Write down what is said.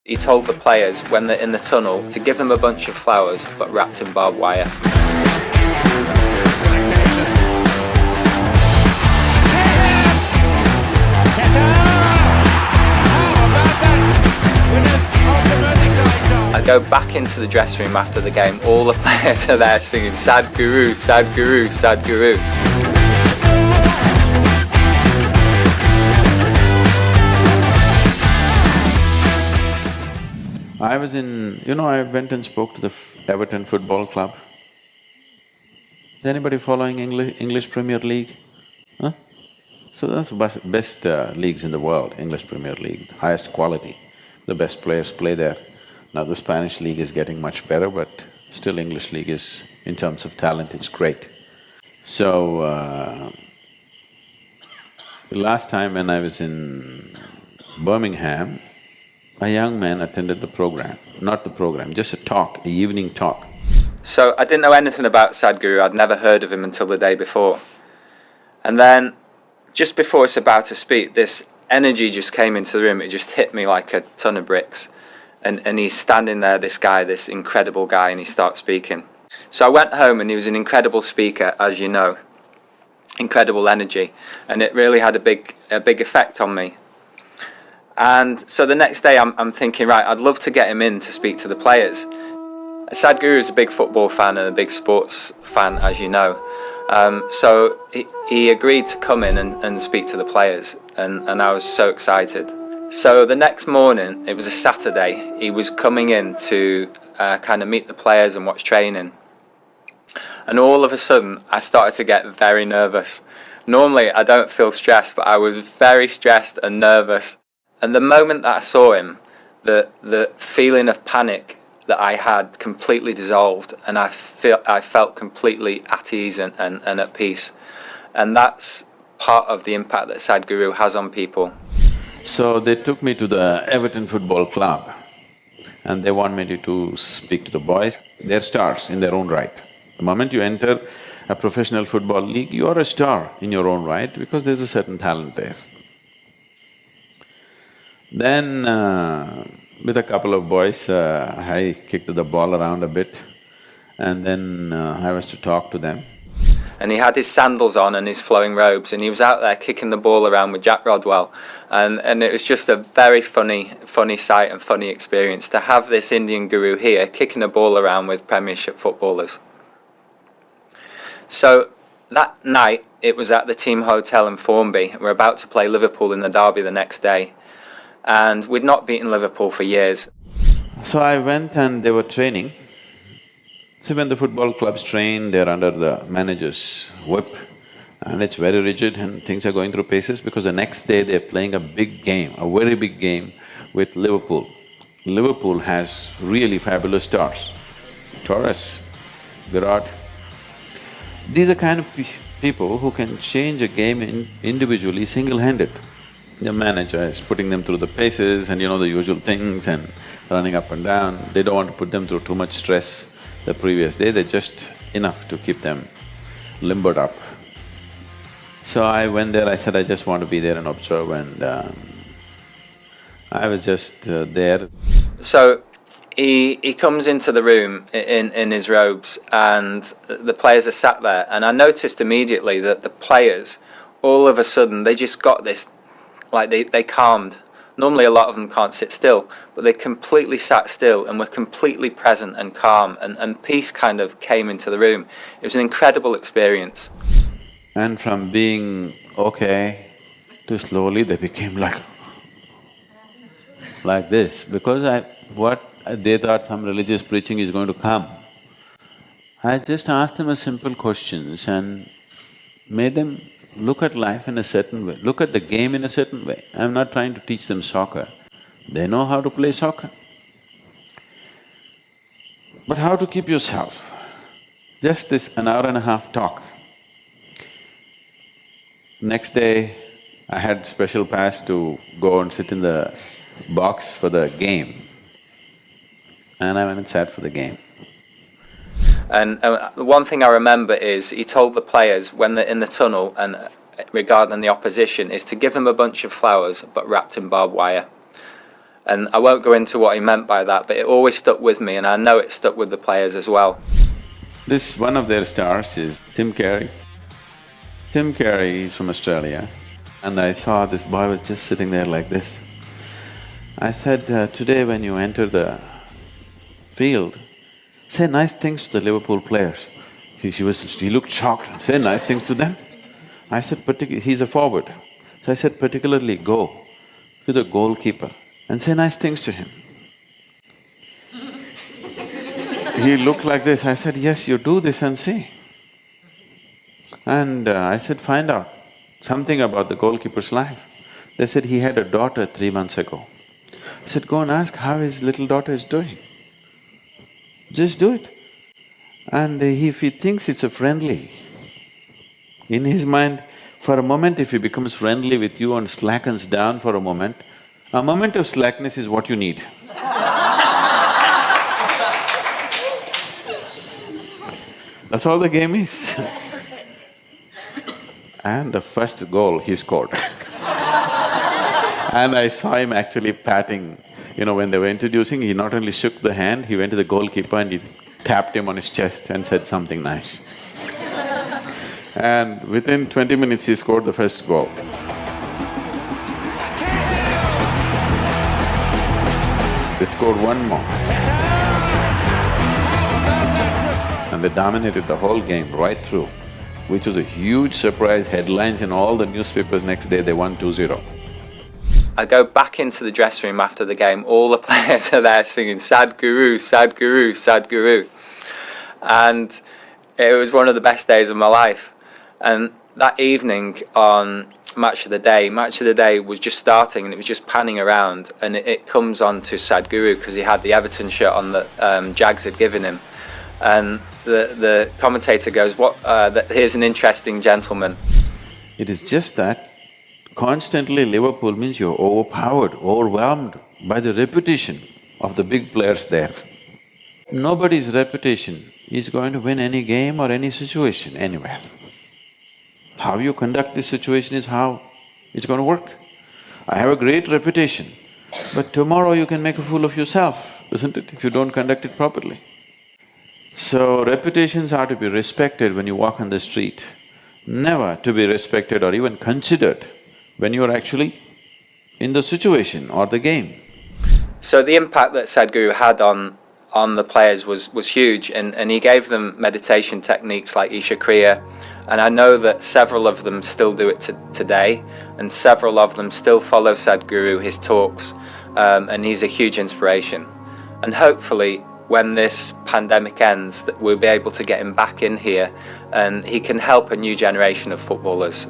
He told the players when they're in the tunnel to give them a bunch of flowers but wrapped in barbed wire. I go back into the dressing room after the game. All the players are there singing Sadhguru, Sadhguru, Sadhguru. I was I went and spoke to the Everton Football Club. Is anybody following English Premier League? Huh? So that's the best leagues in the world, English Premier League, highest quality. The best players play there. Now the Spanish league is getting much better, but still English league is, in terms of talent, it's great. So, the last time when I was in Birmingham, a young man attended the program, not the program, just a talk, an evening talk. So I didn't know anything about Sadhguru, I'd never heard of him until the day before. And then, just before it's about to speak, this energy just came into the room, it just hit me like a ton of bricks. And he's standing there, this guy, this incredible guy, and he starts speaking. So I went home and he was an incredible speaker, as you know. Incredible energy. And it really had a big effect on me. And so the next day I'm thinking, right, I'd love to get him in to speak to the players. Sadhguru is a big football fan and a big sports fan, as you know. So he agreed to come in and speak to the players, and I was so excited. So the next morning, it was a Saturday, he was coming in to kind of meet the players and watch training. And all of a sudden, I started to get very nervous. Normally, I don't feel stressed, but I was very stressed and nervous. And the moment that I saw him, the feeling of panic that I had completely dissolved, and I felt completely at ease and at peace. And that's part of the impact that Sadhguru has on people. So they took me to the Everton Football Club and they want me to speak to the boys. They're stars in their own right. The moment you enter a professional football league, you are a star in your own right because there's a certain talent there. Then with a couple of boys, I kicked the ball around a bit and then I was to talk to them. And he had his sandals on and his flowing robes, and he was out there kicking the ball around with Jack Rodwell, and it was just a very funny sight and funny experience to have this Indian guru here kicking a ball around with Premiership footballers. So that night it was at the team hotel in Formby. We're about to play Liverpool in the derby the next day, and we'd not beaten Liverpool for years. So I went and they were training. So when the football clubs train, they're under the manager's whip and it's very rigid and things are going through paces because the next day they're playing a big game, a very big game with Liverpool. Liverpool has really fabulous stars, Torres, Virat. These are kind of people who can change a game individually, single-handed. The manager is putting them through the paces and the usual things and running up and down. They don't want to put them through too much stress the previous day, they're just enough to keep them limbered up. So I went there, I said I just want to be there and observe, and I was just there. So he comes into the room in his robes and the players are sat there, and I noticed immediately that the players, all of a sudden, they just got this, like they calmed. Normally a lot of them can't sit still, but they completely sat still and were completely present and calm, and peace kind of came into the room. It was an incredible experience. And from being okay to slowly they became like this, because they thought some religious preaching is going to come. I just asked them a simple questions and made them look at life in a certain way, look at the game in a certain way. I'm not trying to teach them soccer. They know how to play soccer. But how to keep yourself? Just this an hour and a half talk. Next day, I had special pass to go and sit in the box for the game. And I went and sat for the game. And one thing I remember is he told the players when they're in the tunnel and regarding the opposition is to give them a bunch of flowers but wrapped in barbed wire. And I won't go into what he meant by that, but it always stuck with me, and I know it stuck with the players as well. This, one of their stars is Tim Carey. Tim Carey is from Australia, and I saw this boy was just sitting there like this. I said, today when you enter the field, say nice things to the Liverpool players. He looked shocked, say nice things to them. I said, he's a forward. So I said, particularly go to the goalkeeper and say nice things to him. He looked like this, I said, yes, you do this and see. And I said, find out something about the goalkeeper's life. They said he had a daughter 3 months ago. I said, go and ask how his little daughter is doing. Just do it. And if he thinks it's a friendly, in his mind, for a moment if he becomes friendly with you and slackens down for a moment of slackness is what you need. That's all the game is. And the first goal he scored. And I saw him actually patting, when they were introducing, he not only shook the hand, he went to the goalkeeper and he tapped him on his chest and said something nice. And within 20 minutes he scored the first goal. They scored one more. And they dominated the whole game right through, which was a huge surprise, headlines in all the newspapers next day, they won 2-0. I go back into the dressing room after the game, all the players are there singing Sadhguru, Sadhguru, Sadhguru. And it was one of the best days of my life. And that evening on Match of the Day was just starting and it was just panning around, and it comes on to Sadhguru because he had the Everton shirt on that Jags had given him. And the commentator goes, here's an interesting gentleman. It is just that constantly Liverpool means you're overpowered, overwhelmed by the reputation of the big players there. Nobody's reputation is going to win any game or any situation anywhere. How you conduct this situation is how it's going to work. I have a great reputation, but tomorrow you can make a fool of yourself, isn't it, if you don't conduct it properly? So reputations are to be respected when you walk on the street, never to be respected or even considered when you're actually in the situation or the game. So the impact that Sadhguru had on the players was huge, and he gave them meditation techniques like Isha Kriya, and I know that several of them still do it today, and several of them still follow Sadhguru, his talks, and he's a huge inspiration. And hopefully when this pandemic ends, that we'll be able to get him back in here and he can help a new generation of footballers